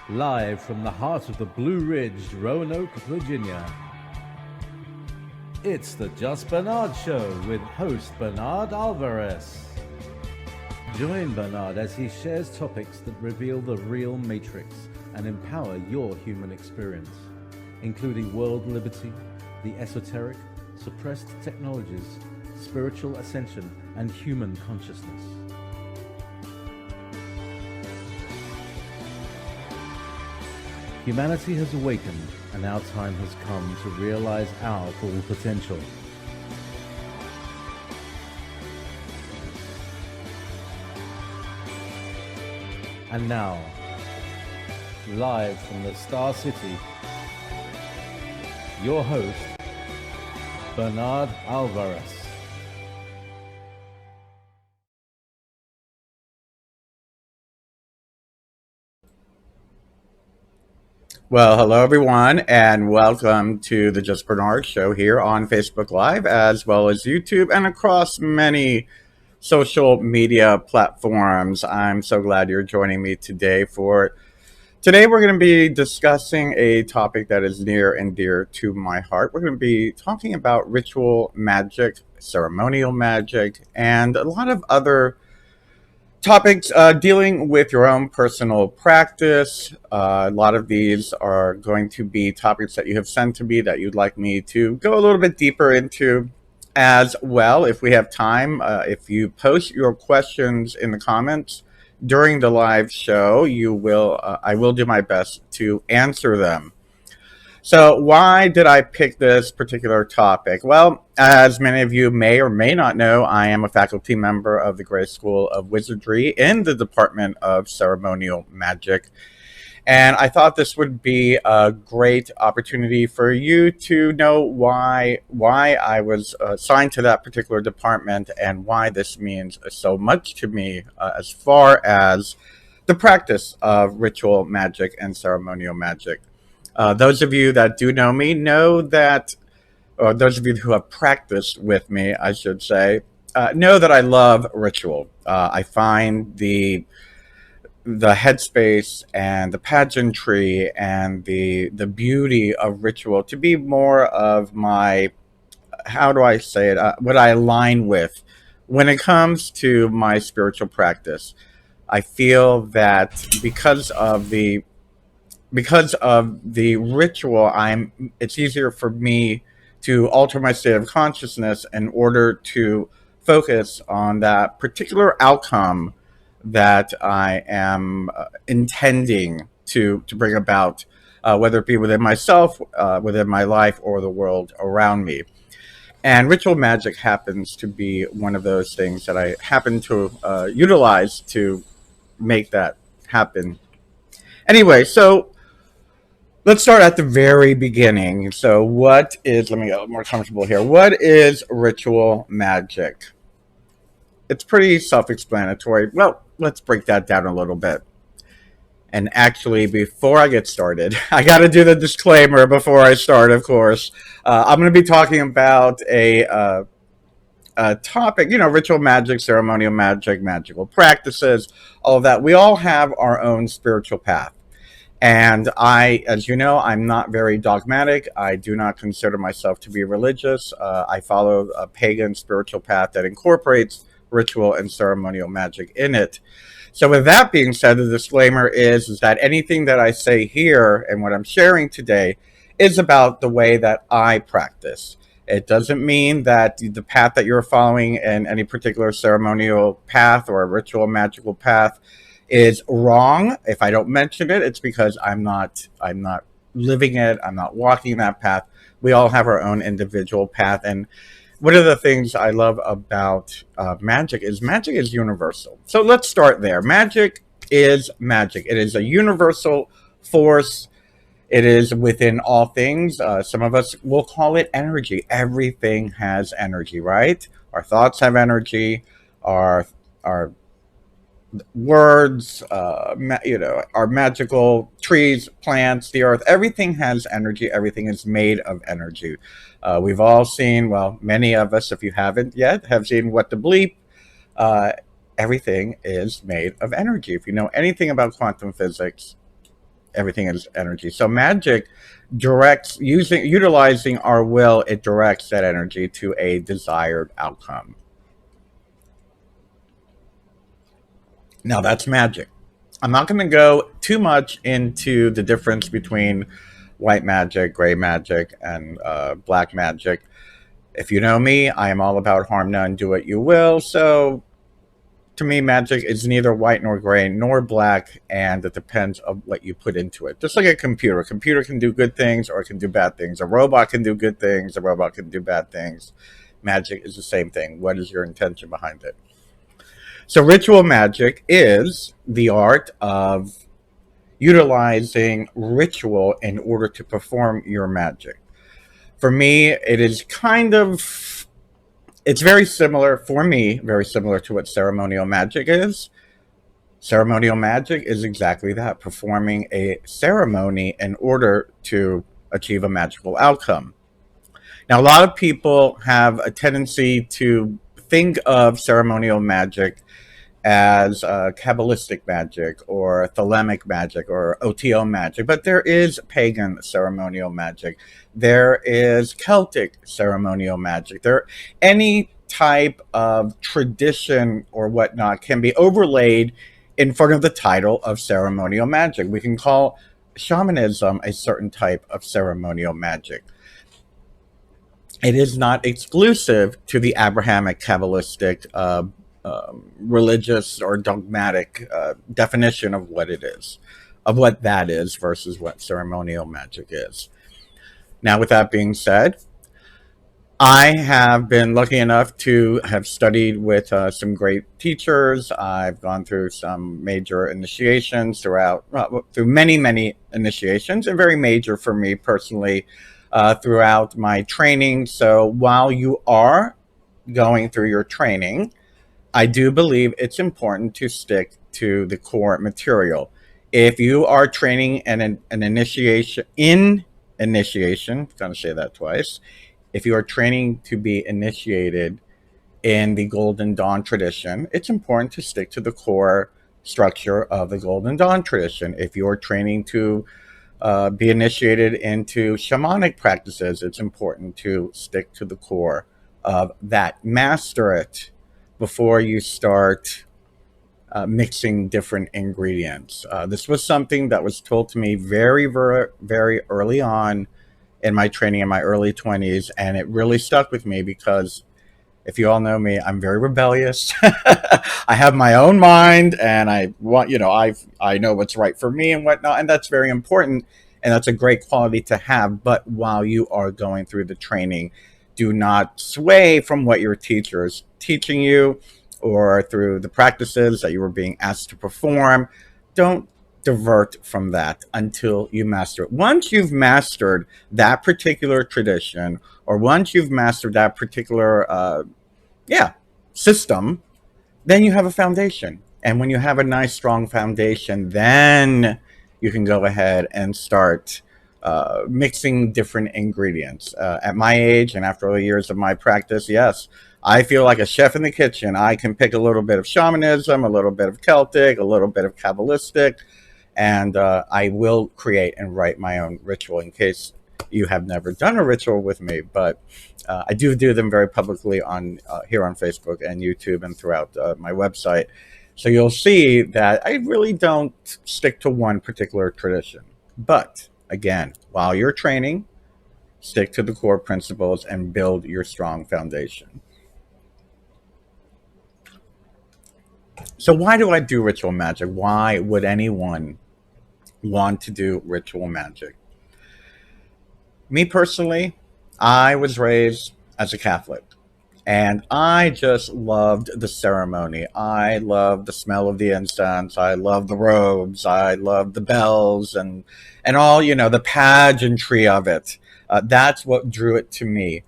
live from the heart of the Blue Ridge, Roanoke, Virginia. It's the Just Bernard Show with host Bernard Alvarez. Join Bernard as he shares topics that reveal the real matrix and empower your human experience, including world liberty, the esoteric, suppressed technologies, spiritual ascension, and human consciousness. Humanity has awakened, and our time has come to realize our full potential. And now, live from the Star City, your host, Bernard Alvarez. Well, hello everyone, and welcome to the Just Bernard Show here on Facebook Live, as well as YouTube and across many social media platforms. I'm so glad you're joining me today. Today we're going to be discussing a topic that is near and dear to my heart. We're going to be talking about ritual magic, ceremonial magic, and a lot of other topics dealing with your own personal practice. A lot of these are going to be topics that you have sent to me that you'd like me to go a little bit deeper into as well. If we have time, if you post your questions in the comments during the live show, I will do my best to answer them. So why did I pick this particular topic? Well, as many of you may or may not know, I am a faculty member of the Gray School of Wizardry in the Department of Ceremonial Magic. And I thought this would be a great opportunity for you to know why I was assigned to that particular department and why this means so much to me as far as the practice of ritual magic and ceremonial magic. Those of you that do know me know that, or those of you who have practiced with me, I should say, know that I love ritual. I find the headspace and the pageantry and the beauty of ritual to be more of my, how do I say it, what I align with when it comes to my spiritual practice. I feel that because of the ritual, it's easier for me to alter my state of consciousness in order to focus on that particular outcome that I am intending to bring about, whether it be within myself, within my life, or the world around me. And ritual magic happens to be one of those things that I happen to utilize to make that happen. Anyway, so let's start at the very beginning. So let me get a little more comfortable here. What is ritual magic? It's pretty self-explanatory. Well, let's break that down a little bit. And actually, before I get started, I got to do the disclaimer before I start, of course. I'm going to be talking about a topic, ritual magic, ceremonial magic, magical practices, all of that. We all have our own spiritual path. And as you know, I'm not very dogmatic. I do not consider myself to be religious. I follow a pagan spiritual path that incorporates ritual and ceremonial magic in it. So with that being said, the disclaimer is that anything that I say here and what I'm sharing today is about the way that I practice. It doesn't mean that the path that you're following in any particular ceremonial path or a ritual magical path is wrong. If I don't mention it, it's because I'm not living it. I'm not walking that path. We all have our own individual path. And one of the things I love about magic is universal. So let's start there. Magic is magic. It is a universal force. It is within all things. Some of us will call it energy. Everything has energy, right? Our thoughts have energy. Our words, our magical trees, plants, the earth, everything has energy. Everything is made of energy. We've all seen, well, many of us, if you haven't yet, have seen What the Bleep. Everything is made of energy. If you know anything about quantum physics, everything is energy. So magic directs, utilizing our will, it directs that energy to a desired outcome. Now that's magic. I'm not going to go too much into the difference between white magic, gray magic, and black magic. If you know me, I am all about harm none, do what you will. So to me, magic is neither white nor gray nor black, and it depends on what you put into it. Just like a computer. A computer can do good things or it can do bad things. A robot can do good things. A robot can do bad things. Magic is the same thing. What is your intention behind it? So ritual magic is the art of utilizing ritual in order to perform your magic. For me, it is it's very similar, for me, very similar to what ceremonial magic is. Ceremonial magic is exactly that, performing a ceremony in order to achieve a magical outcome. Now, a lot of people have a tendency to think of ceremonial magic as Kabbalistic magic or Thelemic magic or OTO magic, but there is pagan ceremonial magic. There is Celtic ceremonial magic. Any type of tradition or whatnot can be overlaid in front of the title of ceremonial magic. We can call shamanism a certain type of ceremonial magic. It is not exclusive to the Abrahamic Kabbalistic religious or dogmatic definition of what it is, of what that is versus what ceremonial magic is. Now, with that being said, I have been lucky enough to have studied with some great teachers. I've gone through some major initiations through many, many initiations, and very major for me personally throughout my training. So while you are going through your training, I do believe it's important to stick to the core material. If you are training an initiation, going to say that twice. If you are training to be initiated in the Golden Dawn tradition, it's important to stick to the core structure of the Golden Dawn tradition. If you are training to be initiated into shamanic practices, it's important to stick to the core of that. Master it before you start mixing different ingredients. This was something that was told to me very, very, very early on in my training in my early 20s, and it really stuck with me because if you all know me, I'm very rebellious. I have my own mind, and I want, I know what's right for me and whatnot, and that's very important, and that's a great quality to have. But while you are going through the training, do not sway from what your teacher is teaching you or through the practices that you were being asked to perform. Don't divert from that until you master it. Once you've mastered that particular tradition, or once you've mastered that particular system, then you have a foundation. And when you have a nice, strong foundation, then you can go ahead and start mixing different ingredients. At my age and after all the years of my practice, yes, I feel like a chef in the kitchen. I can pick a little bit of shamanism, a little bit of Celtic, a little bit of Kabbalistic, and I will create and write my own ritual in case you have never done a ritual with me. But I do them very publicly on here on Facebook and YouTube and throughout my website. So you'll see that I really don't stick to one particular tradition. But again, while you're training, stick to the core principles and build your strong foundation. So why do I do ritual magic? Why would anyone want to do ritual magic? Me personally, I was raised as a Catholic, and I just loved the ceremony. I loved the smell of the incense. I loved the robes. I loved the bells and all, the pageantry of it. That's what drew it to me.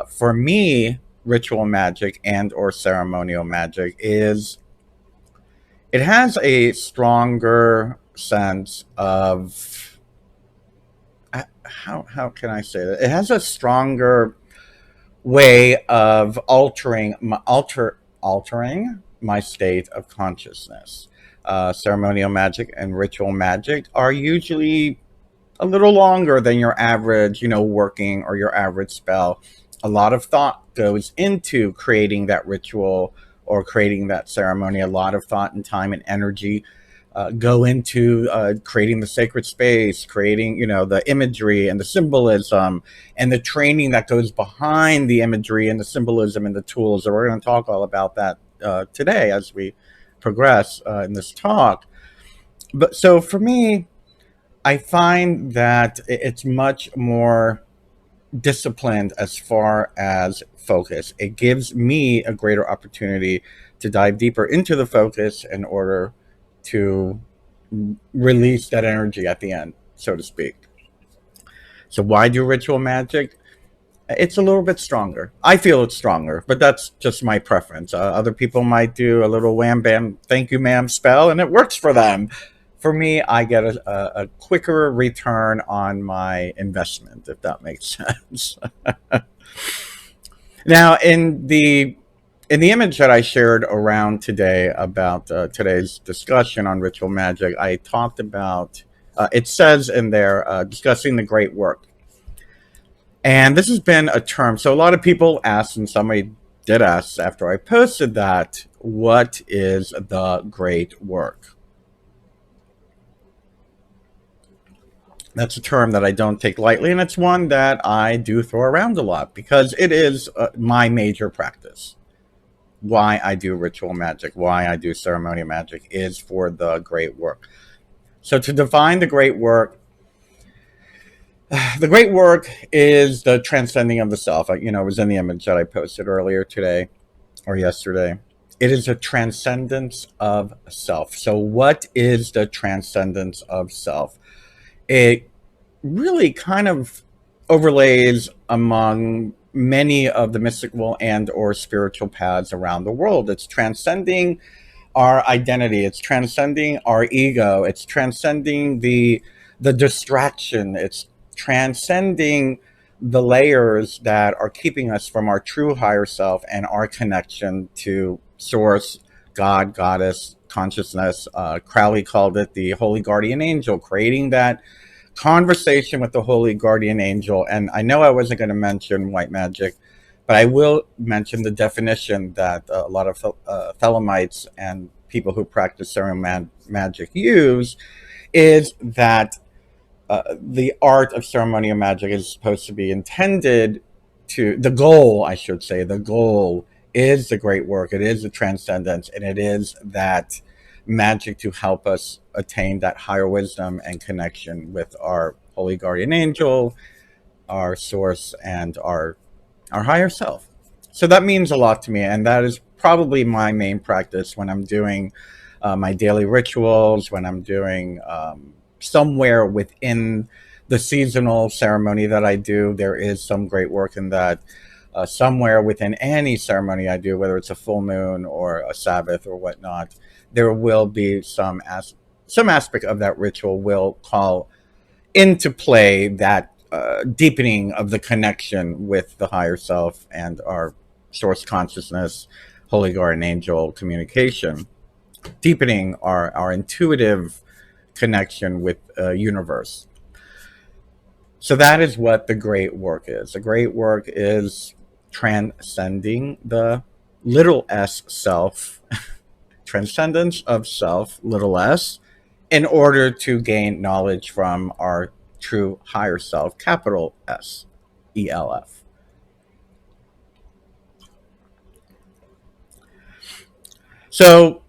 For me, ritual magic and or ceremonial magic it has a stronger sense of, how can I say that? It has a stronger way of altering my state of consciousness. ceremonial magic and ritual magic are usually a little longer than your average, working or your average spell. A lot of thought goes into creating that ritual or creating that ceremony. A lot of thought and time and energy go into creating the sacred space, creating, the imagery and the symbolism and the training that goes behind the imagery and the symbolism and the tools. And we're going to talk all about that today as we progress in this talk. But so for me, I find that it's much more disciplined as far as focus. It gives me a greater opportunity to dive deeper into the focus in order to release that energy at the end, so to speak. So why do ritual magic? It's a little bit stronger. I feel it's stronger, but that's just my preference. Other people might do a little wham bam, thank you ma'am spell, and it works for them. For me, I get a quicker return on my investment, if that makes sense. Now, in the image that I shared around today about today's discussion on ritual magic, I talked about, it says in there, discussing the great work. And this has been a term. So a lot of people asked, and somebody did ask after I posted that, what is the great work? That's a term that I don't take lightly, and it's one that I do throw around a lot because it is my major practice. Why I do ritual magic, why I do ceremonial magic is for the great work. So to define the great work is the transcending of the self. It was in the image that I posted earlier today or yesterday. It is a transcendence of self. So what is the transcendence of self? It really kind of overlays among many of the mystical and or spiritual paths around the world. It's transcending our identity. It's transcending our ego. It's transcending the distraction. It's transcending the layers that are keeping us from our true higher self and our connection to source, God, goddess, consciousness. Crowley called it the holy guardian angel, creating that conversation with the holy guardian angel. And I know I wasn't going to mention white magic, but I will mention the definition that a lot of Thelemites and people who practice ceremonial magic use is that the art of ceremonial magic is supposed to be intended to, the goal is the great work. It is the transcendence, and it is that magic to help us attain that higher wisdom and connection with our holy guardian angel, our source, and our higher self. So that means a lot to me, and that is probably my main practice when I'm doing my daily rituals, when I'm doing somewhere within the seasonal ceremony that I do. There is some great work in that. Somewhere within any ceremony I do, whether it's a full moon or a Sabbath or whatnot, there will be some aspect of that ritual will call into play that deepening of the connection with the higher self and our source consciousness, holy guardian angel communication, deepening our intuitive connection with universe. So that is what the great work is. The great work is transcending the little s self, transcendence of self, little s, in order to gain knowledge from our true higher self, capital S, ELF. So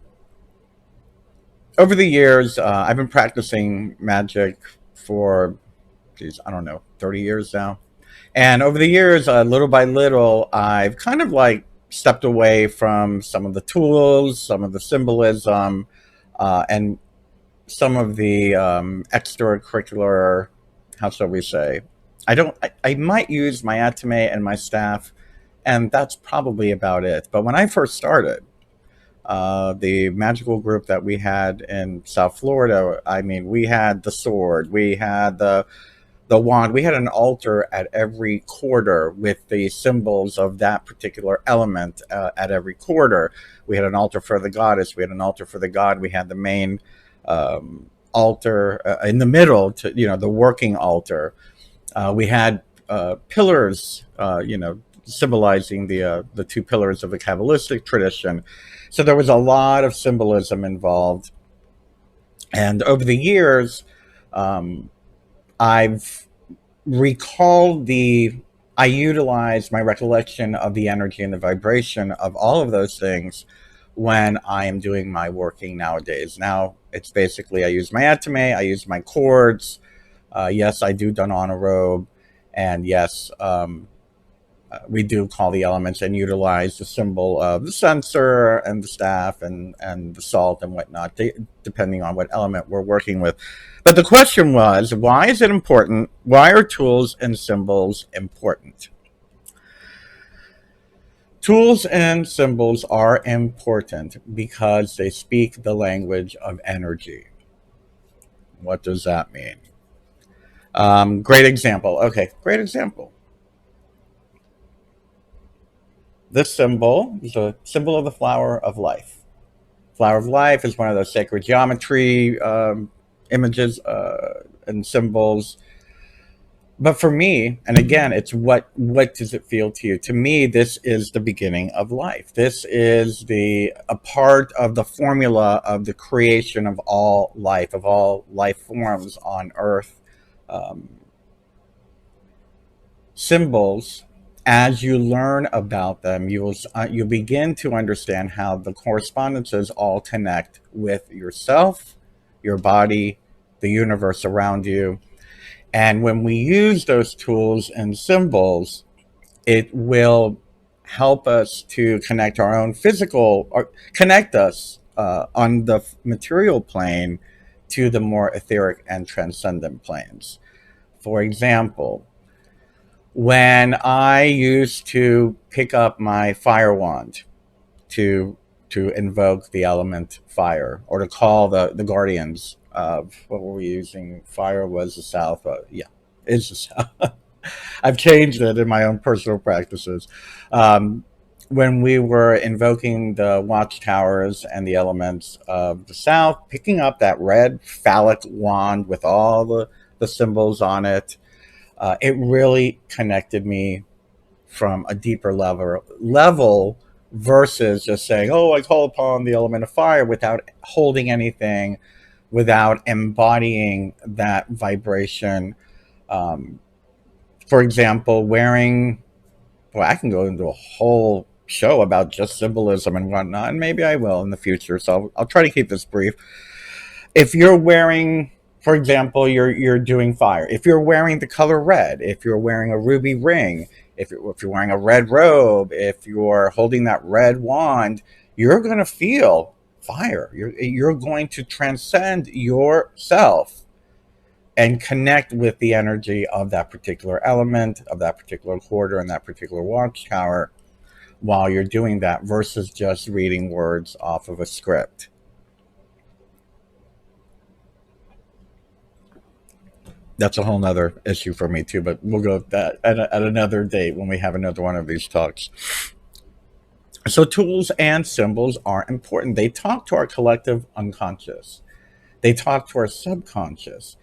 over the years, I've been practicing magic for, 30 years now. And over the years, little by little, I've kind of like stepped away from some of the tools, some of the symbolism, and some of the extracurricular, how shall we say? I might use my atame and my staff, and that's probably about it. But when I first started, the magical group that we had in South Florida, we had the sword, we had the the wand. We had an altar at every quarter with the symbols of that particular element at every quarter. We had an altar for the goddess. We had an altar for the god. We had the main altar in the middle, to the working altar. We had pillars, symbolizing the two pillars of the Kabbalistic tradition. So there was a lot of symbolism involved. And over the years, I've recalled I utilized my recollection of the energy and the vibration of all of those things when I am doing my working nowadays. Now, it's basically I use my atame, I use my cords. Yes, I do don on a robe. And yes, we do call the elements and utilize the symbol of the censer and the staff and the salt and whatnot, depending on what element we're working with. But the question was, why is it important? Why are tools and symbols important? Tools and symbols are important because they speak the language of energy. What does that mean? Great example. Okay, great example. This symbol is a symbol of the flower of life. Flower of life is one of those sacred geometry images and symbols. But for me, and again, it's what does it feel to you? To me, this is the beginning of life. This is a part of the formula of the creation of all life forms on Earth. Symbols, as you learn about them, you begin to understand how the correspondences all connect with yourself, your body, the universe around you. And when we use those tools and symbols, it will help us to connect our own physical, or connect us on the material plane to the more etheric and transcendent planes. For example, when I used to pick up my fire wand to invoke the element fire, or to call the guardians of, what were we using? Fire was the south. Yeah, it's the south. I've changed it in my own personal practices. When we were invoking the watchtowers and the elements of the south, picking up that red phallic wand with all the symbols on it, it really connected me from a deeper level versus just saying, oh, I call upon the element of fire, without holding anything, without embodying that vibration. For example, I can go into a whole show about just symbolism and whatnot, and maybe I will in the future, so I'll try to keep this brief. If you're wearing, for example, you're doing fire, if you're wearing the color red, if you're wearing a ruby ring, if you're wearing a red robe, if you're holding that red wand, you're going to feel fire. You're going to transcend yourself and connect with the energy of that particular element, of that particular quarter, and that particular watchtower while you're doing that, versus just reading words off of a script. That's a whole nother issue for me too, but we'll go with that at another date when we have another one of these talks. So tools and symbols are important. They talk to our collective unconscious. They talk to our subconscious.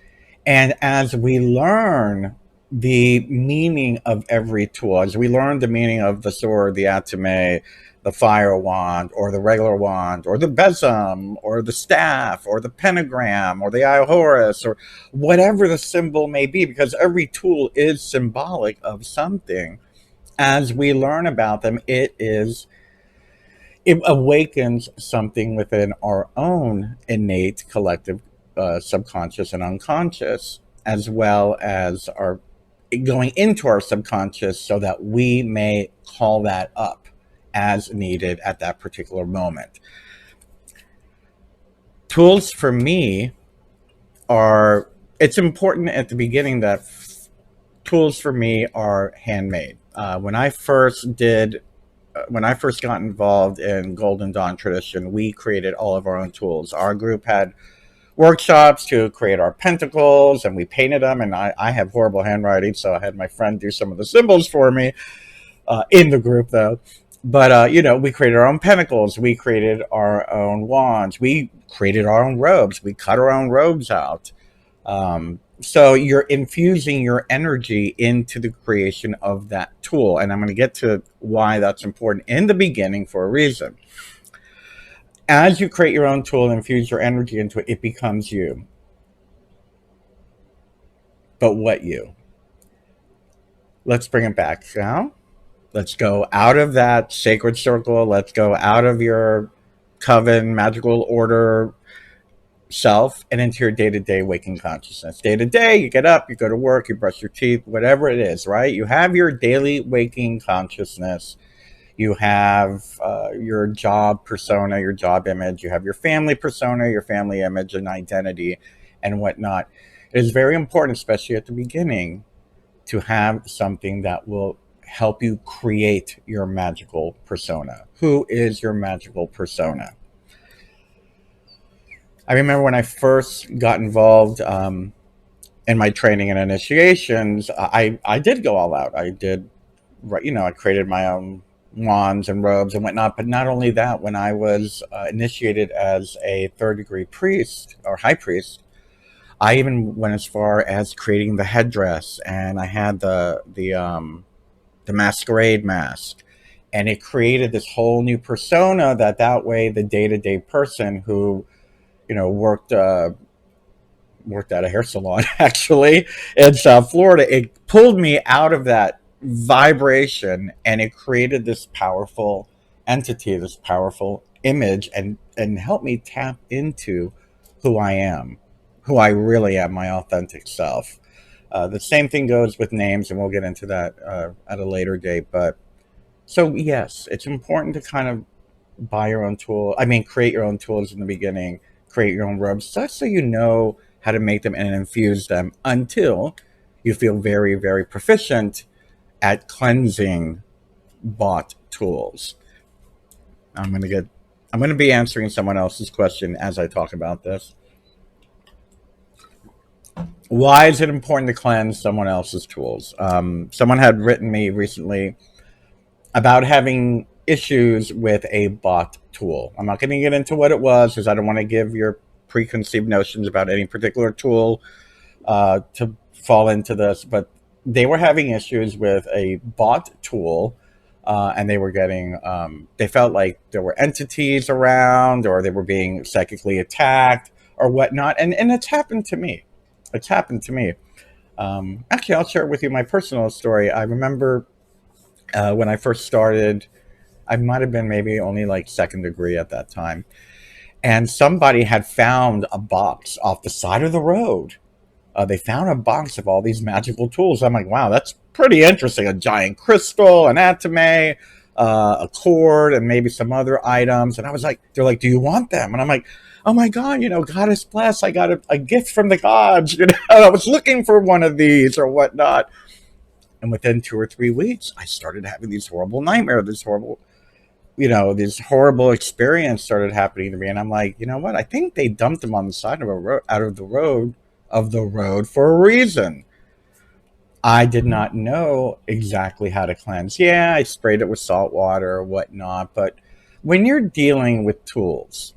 And as we learn the meaning of every tool, as we learn the meaning of the sword, the atame, the fire wand, or the regular wand, or the besom, or the staff, or the pentagram, or the Alvarez, or whatever the symbol may be, because every tool is symbolic of something. As we learn about them, it awakens something within our own innate collective subconscious and unconscious, as well as our going into our subconscious, so that we may call that up as needed at that particular moment. Tools for me it's important at the beginning that tools for me are handmade. When I first got involved in Golden Dawn tradition, we created all of our own tools. Our group workshops to create our pentacles, and we painted them. And I have horrible handwriting, so I had my friend do some of the symbols for me in the group, though. But we created our own pentacles. We created our own wands. We created our own robes. We cut our own robes out. So you're infusing your energy into the creation of that tool. And I'm going to get to why that's important in the beginning for a reason. As you create your own tool and infuse your energy into it, it becomes you. But what you? Let's bring it back now. Let's go out of that sacred circle. Let's go out of your coven, magical order self and into your day-to-day waking consciousness. Day-to-day, you get up, you go to work, you brush your teeth, whatever it is, right? You have your daily waking consciousness. You have your job persona, your job image. You have your family persona, your family image and identity and whatnot. It is very important, especially at the beginning, to have something that will help you create your magical persona. Who is your magical persona? I remember when I first got involved in my training and initiations, I did go all out. I did, I created my own wands and robes and whatnot. But not only that, when I was initiated as a third-degree priest or high priest, I even went as far as creating the headdress, and I had the masquerade mask, and it created this whole new persona. That way, the day-to-day person who worked at a hair salon actually in South Florida, it pulled me out of that vibration, and it created this powerful entity, this powerful image, and helped me tap into who I am, who I really am, my authentic self. The same thing goes with names, and we'll get into that at a later date. But so yes, it's important to kind of create your own tools in the beginning, create your own robes, so you know how to make them and infuse them until you feel very, very proficient at cleansing bought tools. I'm going to be answering someone else's question as I talk about this. Why is it important to cleanse someone else's tools? Someone had written me recently about having issues with a bought tool. I'm not going to get into what it was because I don't want to give your preconceived notions about any particular tool to fall into this, but they were having issues with a bought tool, and they were getting, they felt like there were entities around, or they were being psychically attacked or whatnot. And it's happened to me. Actually, I'll share with you my personal story. I remember when I first started, I might have been maybe only like second degree at that time. And somebody had found a box off the side of the road. They found a box of all these magical tools. I'm like, wow, that's pretty interesting. A giant crystal, an atome, a cord, and maybe some other items. And I was like, they're like, do you want them? And I'm like, oh my God, goddess bless. I got a gift from the gods. I was looking for one of these or whatnot. And within 2 or 3 weeks, I started having these horrible nightmares, this horrible experience started happening to me. And I'm like, you know what? I think they dumped them on the side of a road, out of the road for a reason. I did not know exactly how to cleanse. Yeah, I sprayed it with salt water or whatnot. But when you're dealing with tools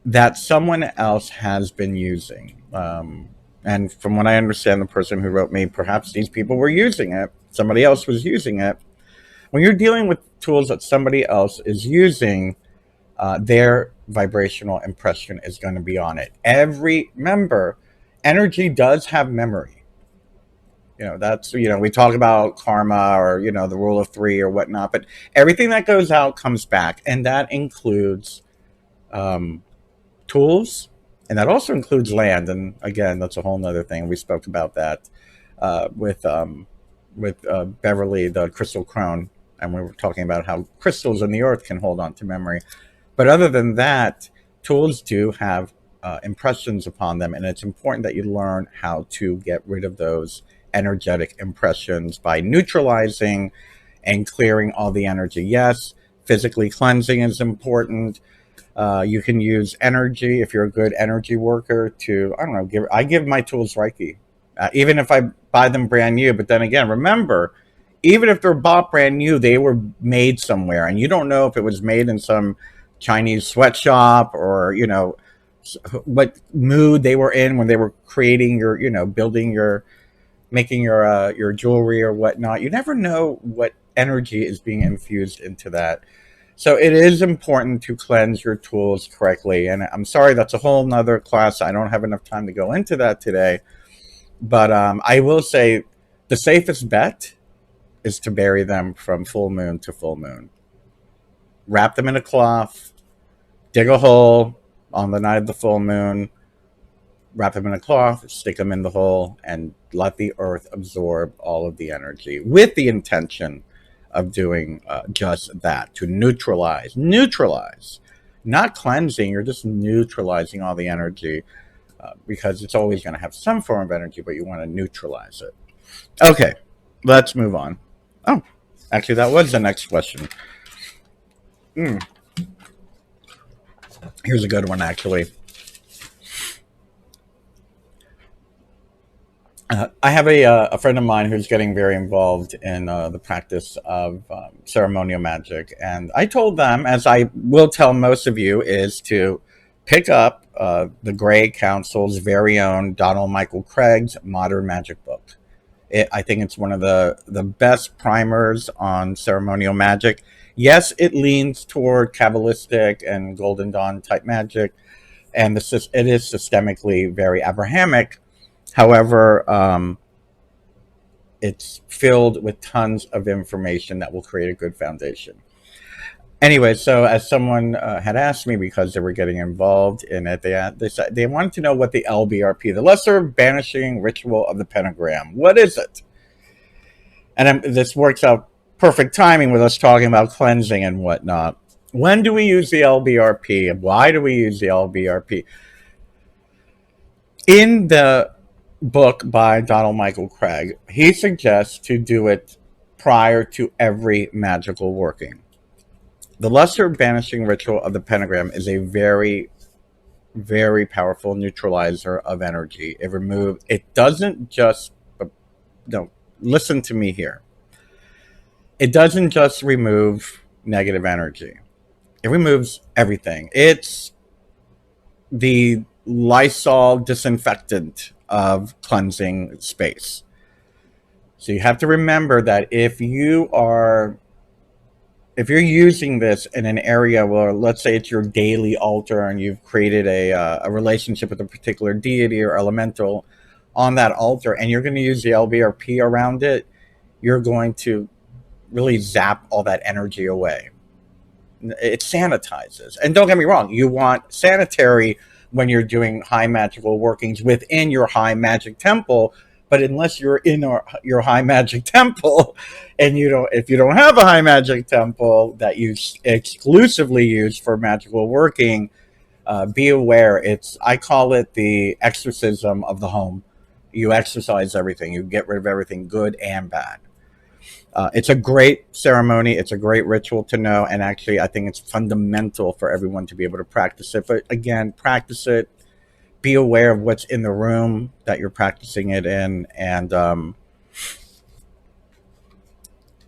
that someone else has been using, and from what I understand, the person who wrote me, perhaps these people were using it. Somebody else was using it. When you're dealing with tools that somebody else is using, their vibrational impression is going to be on it. Remember, energy does have memory. We talk about karma or, the rule of 3 or whatnot, but everything that goes out comes back. And that includes tools, and that also includes land. And again, that's a whole nother thing. We spoke about that with Beverly, the crystal crone. And we were talking about how crystals in the earth can hold on to memory. But other than that, tools do have impressions upon them. And it's important that you learn how to get rid of those energetic impressions by neutralizing and clearing all the energy. Yes, physically cleansing is important. You can use energy if you're a good energy worker to, I don't know, I give my tools Reiki. Even if I buy them brand new. But then again, remember, even if they're bought brand new, they were made somewhere. And you don't know if it was made in some Chinese sweatshop or, what mood they were in when they were creating your, building your, making your jewelry or whatnot. You never know what energy is being infused into that. So it is important to cleanse your tools correctly. And I'm sorry, that's a whole nother class. I don't have enough time to go into that today. But I will say the safest bet is to bury them from full moon to full moon. Wrap them in a cloth, dig a hole on the night of the full moon, wrap them in a cloth, stick them in the hole, and let the earth absorb all of the energy with the intention of doing just that, to neutralize, not cleansing. You're just neutralizing all the energy because it's always going to have some form of energy, but you want to neutralize it. Okay, let's move on. Oh, actually, that was the next question. Here's a good one, actually. I have a friend of mine who's getting very involved in the practice of ceremonial magic. And I told them, as I will tell most of you, is to pick up the Grey Council's very own Donald Michael Craig's Modern Magic book. I think it's one of the best primers on ceremonial magic. Yes, it leans toward Kabbalistic and Golden Dawn type magic, and it is systemically very Abrahamic. However, it's filled with tons of information that will create a good foundation. Anyway, so as someone had asked me, because they were getting involved in it, they wanted to know what the LBRP, the Lesser Banishing Ritual of the Pentagram, what is it? And this works out perfect timing with us talking about cleansing and whatnot. When do we use the LBRP, and why do we use the LBRP? In the book by Donald Michael Craig, he suggests to do it prior to every magical working. The Lesser Banishing Ritual of the Pentagram is a very, very powerful neutralizer of energy. It doesn't just, listen to me here. It doesn't just remove negative energy. It removes everything. It's the Lysol disinfectant of cleansing space. So you have to remember that if you're using this in an area where, let's say it's your daily altar and you've created a relationship with a particular deity or elemental on that altar, and you're going to use the LBRP around it, you're going to really zap all that energy away. It sanitizes. And don't get me wrong, you want sanitary when you're doing high magical workings within your high magic temple. But unless you're in your high magic temple, and if you don't have a high magic temple that you exclusively use for magical working, be aware. I call it the exorcism of the home. You exorcise everything. You get rid of everything, good and bad. It's a great ceremony. It's a great ritual to know. And actually, I think it's fundamental for everyone to be able to practice it. But again, practice it. Be aware of what's in the room that you're practicing it in, and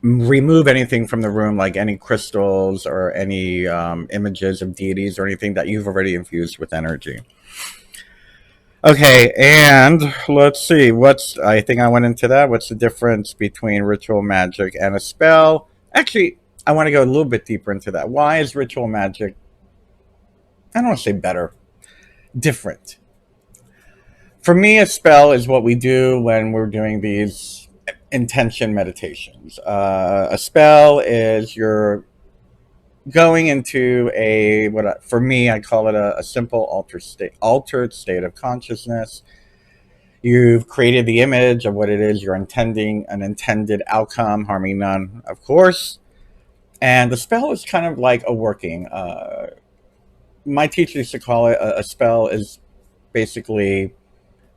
remove anything from the room, like any crystals or any images of deities or anything that you've already infused with energy. Okay, and let's see. I think I went into that. What's the difference between ritual magic and a spell? Actually, I want to go a little bit deeper into that. Why is ritual magic, I don't want to say better, different? For me, a spell is what we do when we're doing these intention meditations. A spell is you're going into for me, I call it a simple altered state of consciousness. You've created the image of what it is you're intending, an intended outcome, harming none, of course. And the spell is kind of like a working. My teacher used to call it a spell is basically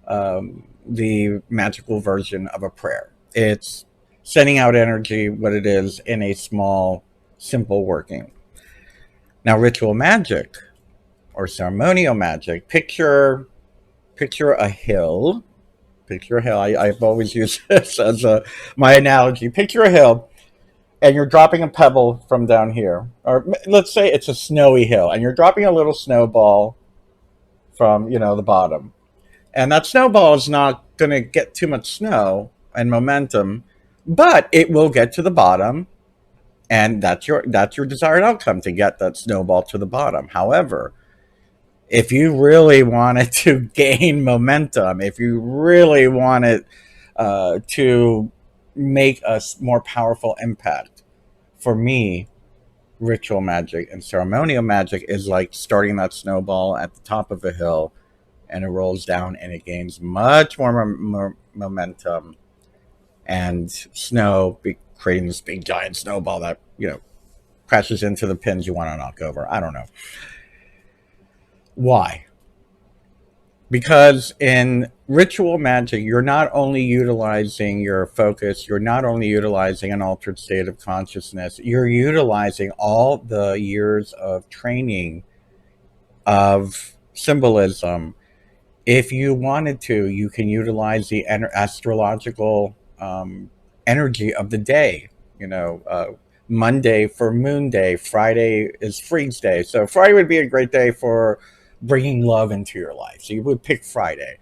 the magical version of a prayer. It's sending out energy, what it is, in a small, simple working. Now, ritual magic or ceremonial magic, picture a hill. Picture a hill. I've always used this as my analogy. Picture a hill, and you're dropping a pebble from down here, or let's say it's a snowy hill, and you're dropping a little snowball from the bottom, and that snowball is not going to get too much snow and momentum, but it will get to the bottom, and that's your desired outcome, to get that snowball to the bottom. However, if you really wanted to gain momentum, if you really wanted to make a more powerful impact, for me, ritual magic and ceremonial magic is like starting that snowball at the top of a hill, and it rolls down and it gains much more momentum, and creating this big giant snowball that crashes into the pins you want to knock over. I don't know why. Because in ritual magic, you're not only utilizing your focus, you're not only utilizing an altered state of consciousness, you're utilizing all the years of training, of symbolism. If you wanted to, you can utilize the astrological energy of the day. Monday for Moon Day, Friday is Freeze Day. So Friday would be a great day for bringing love into your life. So you would pick Friday.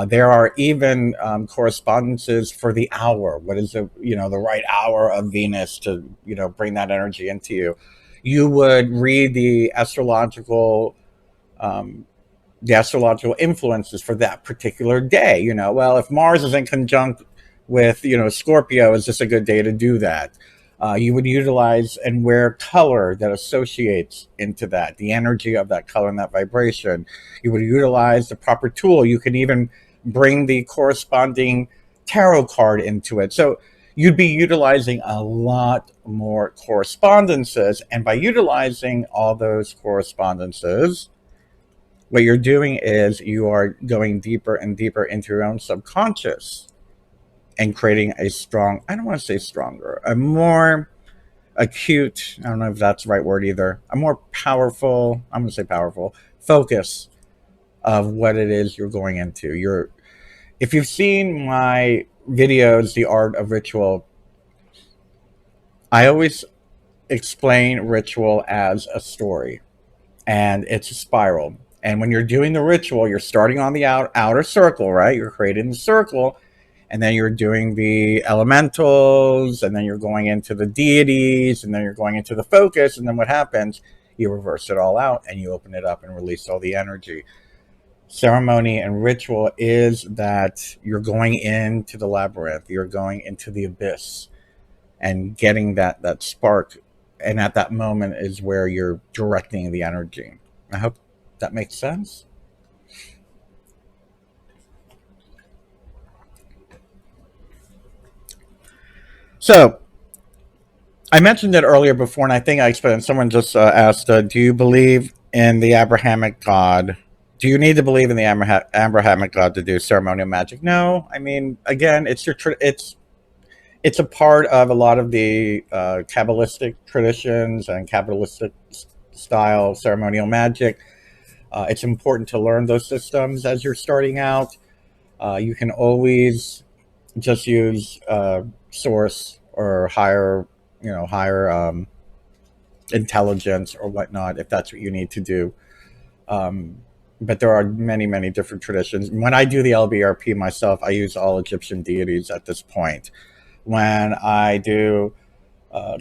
There are even correspondences for the hour. What is the right hour of Venus to bring that energy into you? You would read the astrological influences for that particular day. Well, if Mars is in conjunct with Scorpio, is this a good day to do that? You would utilize and wear color that associates into that, the energy of that color and that vibration. You would utilize the proper tool. You can even bring the corresponding tarot card into it. So you'd be utilizing a lot more correspondences. And by utilizing all those correspondences, what you're doing is you are going deeper and deeper into your own subconscious and creating a strong, I don't want to say stronger, a more acute, I don't know if that's the right word either, a more powerful, I'm going to say powerful, focus of what it is you're going into. If you've seen my videos, The Art of Ritual, I always explain ritual as a story, and it's a spiral. And when you're doing the ritual, you're starting on the outer circle, right? You're creating the circle, and then you're doing the elementals, and then you're going into the deities, and then you're going into the focus, and then what happens? You reverse it all out, and you open it up and release all the energy. Ceremony and ritual is that you're going into the labyrinth, you're going into the abyss, and getting that spark, and at that moment is where you're directing the energy. I hope that makes sense. So, I mentioned it earlier before, and I think I explained. Someone just asked, "Do you believe in the Abrahamic God? Do you need to believe in the Abrahamic God to do ceremonial magic?" No, I mean, again, it's a part of a lot of the Kabbalistic traditions and Kabbalistic style ceremonial magic. It's important to learn those systems as you're starting out. You can always just use source or higher intelligence or whatnot if that's what you need to do. But there are many, many different traditions. When I do the LBRP myself, I use all Egyptian deities at this point. When I do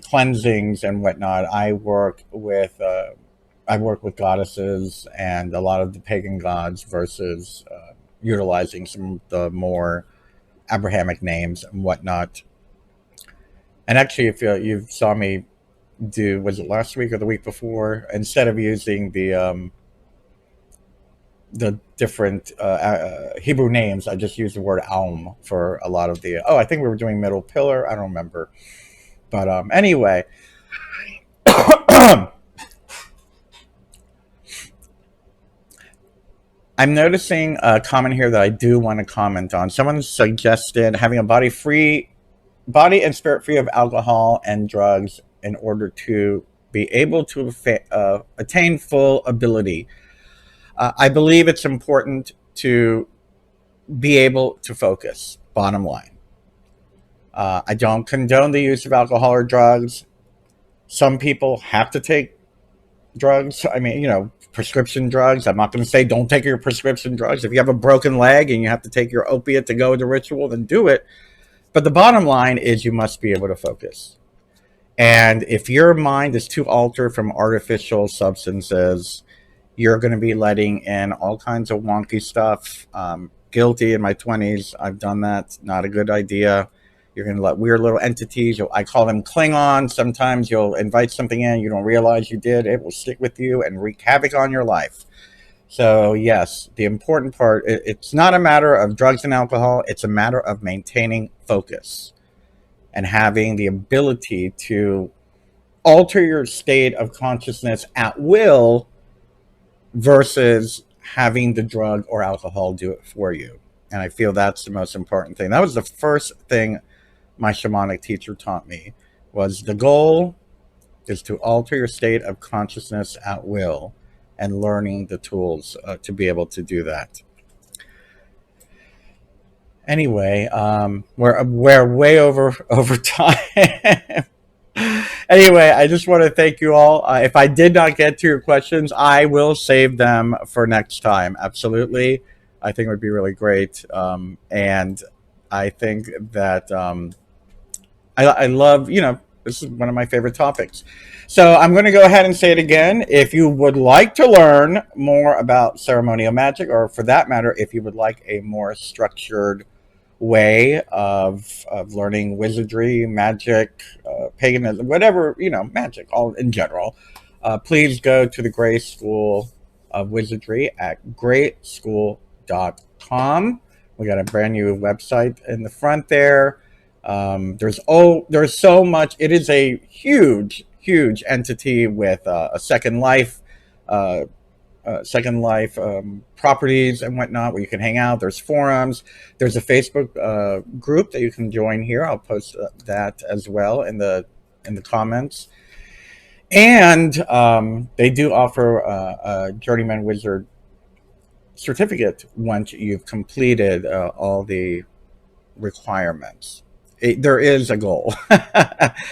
cleansings and whatnot, I work with goddesses and a lot of the pagan gods versus utilizing some of the more Abrahamic names and whatnot. And actually, if you saw me do, was it last week or the week before? Instead of using the different Hebrew names, I just used the word Alm for a lot of the. I think we were doing Middle Pillar. I don't remember, but anyway. I'm noticing a comment here that I do want to comment on. Someone suggested having a body and spirit free of alcohol and drugs in order to be able to attain full ability. I believe it's important to be able to focus, bottom line. I don't condone the use of alcohol or drugs. Some people have to take drugs. I mean, prescription drugs. I'm not going to say don't take your prescription drugs. If you have a broken leg and you have to take your opiate to go to ritual, then do it. But the bottom line is you must be able to focus. And if your mind is too altered from artificial substances, you're going to be letting in all kinds of wonky stuff. Guilty in my 20s. I've done that. Not a good idea. You're going to let weird little entities, I call them Klingons. Sometimes you'll invite something in, you don't realize you did. It will stick with you and wreak havoc on your life. So yes, the important part, it's not a matter of drugs and alcohol. It's a matter of maintaining focus and having the ability to alter your state of consciousness at will versus having the drug or alcohol do it for you. And I feel that's the most important thing. That was the first thing my shamanic teacher taught me, was the goal is to alter your state of consciousness at will, and learning the tools to be able to do that. Anyway, we're way over time. Anyway, I just want to thank you all. If I did not get to your questions, I will save them for next time. Absolutely. I think it would be really great. And I think that I love, this is one of my favorite topics. So I'm going to go ahead and say it again. If you would like to learn more about ceremonial magic, or for that matter, if you would like a more structured way of learning wizardry, magic, paganism, whatever, magic, all in general, please go to the Gray School of Wizardry at grayschool.com. We got a brand new website in the front there. There's so much. It is a huge entity with a Second Life properties and whatnot, where you can hang out. There's forums. There's a Facebook group that you can join here. I'll post that as well in the comments. And they do offer a Journeyman Wizard certificate once you've completed all the requirements. There is a goal.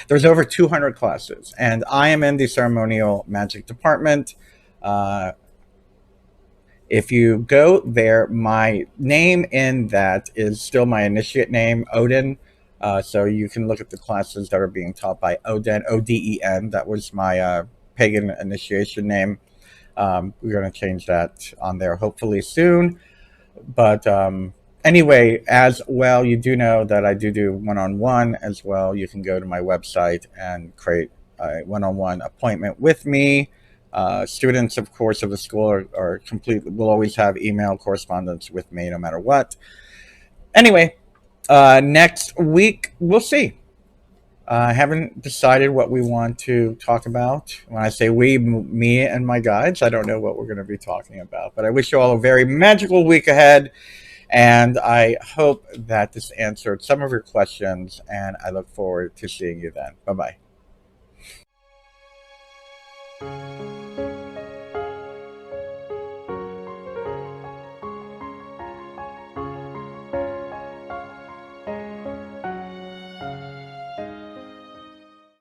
There's over 200 classes, and I am in the ceremonial magic department. If you go there, my name in that is still my initiate name, Odin. So you can look at the classes that are being taught by Odin, O-D-E-N. That was my pagan initiation name. We're going to change that on there hopefully soon. But anyway, as well, you do know that I do one-on-one as well. You can go to my website and create a one-on-one appointment with me. Students, of course, of the school are completely, will always have email correspondence with me no matter what. Anyway, next week, we'll see. I haven't decided what we want to talk about. When I say we, me and my guides, I don't know what we're going to be talking about. But I wish you all a very magical week ahead. And I hope that this answered some of your questions. And I look forward to seeing you then. Bye-bye.